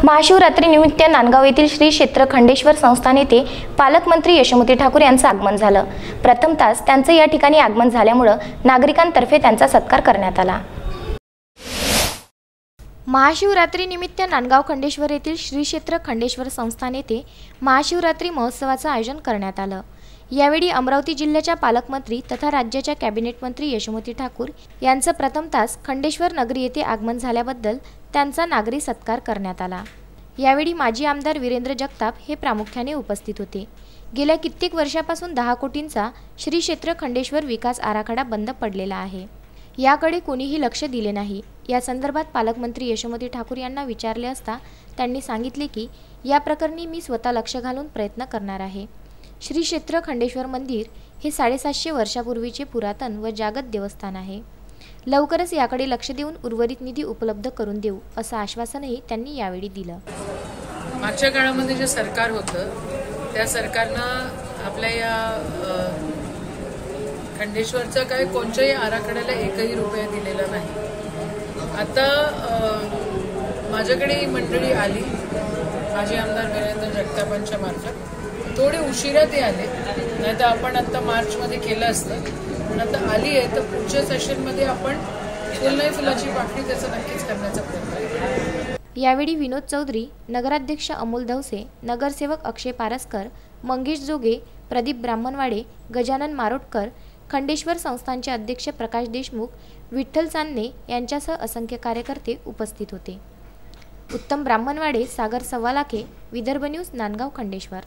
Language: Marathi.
महाशिवरात्रीनिमित्त नांदगाव येथील श्री क्षेत्र खंडेश्वर संस्थान येथे पालकमंत्री यशोमती ठाकूर यांचं आगमन झालं। प्रथमतःच त्यांचं या ठिकाणी आगमन झाल्यामुळे नागरिकांतर्फे त्यांचा सत्कार करण्यात आला। महाशिवरात्रीनिमित्त नांदगाव खंडेश्वर येथील श्री क्षेत्र खंडेश्वर संस्थान येथे महाशिवरात्री महोत्सवाचं आयोजन करण्यात आलं। यावेळी अमरावती जिल्ह्याच्या पालकमंत्री तथा राज्याच्या कॅबिनेट मंत्री यशोमती ठाकूर यांचं प्रथमतःच खंडेश्वर नगरी येथे आगमन झाल्याबद्दल त्यांचा नागरी सत्कार करण्यात आला। यावेळी माजी आमदार वीरेंद्र जगताप हे प्रामुख्याने उपस्थित होते। गेल्या कित्येक वर्षापासून 10 कोटींचा श्री क्षेत्र खंडेश्वर विकास आराखडा बंद पडलेला आहे। याकडे कोणीही लक्ष दिले नाही। या संदर्भात पालकमंत्री यशोमती ठाकूर यांना विचारले असता त्यांनी सांगितले की या प्रकरणी मी स्वतः लक्ष घालून प्रयत्न करणार आहे। श्री क्षेत्र खंडेश्वर मंदिर हे 750 वर्षापूर्वीचे पुरातन व जागत देवस्थान आहे। लवकरच याकडे लक्ष देऊन उर्वरित निधी उपलब्ध करून देऊ असं आश्वासनही त्यांनी यावेळी दिलं। मागच्या काळामध्ये जे सरकार होतं त्या सरकारनं आपल्या या खंडेश्वरचा काय कोणत्याही आराखड्याला एकही रुपया दिलेला नाही। आता माझ्याकडे ही मंडळी आली, माजी आमदार वीरेंद्र जगतापांच्या मार्फत। थोडे उशिरा ते आले, नाही तर आपण आता मार्चमध्ये केलं असतं, पण आता आली आहे तर पुढच्या सेशनमध्ये आपण फुल नाही फुलाची पाकळी त्याचं नक्कीच करण्याचा प्रयत्न करू। यावेळी विनोद चौधरी, नगराध्यक्ष अमोल दवसे, नगरसेवक अक्षय पारसकर, मंगेश जोगे, प्रदीप ब्राह्मणवाडे, गजानन मारोटकर, खंडेश्वर संस्थानचे अध्यक्ष प्रकाश देशमुख, विठ्ठल चांदणे यांच्यासह असंख्य कार्यकर्ते उपस्थित होते। उत्तम ब्राह्मणवाडे, सागर सव्वालाखे, विदर्भ न्यूज, नांदगाव खंडेश्वर।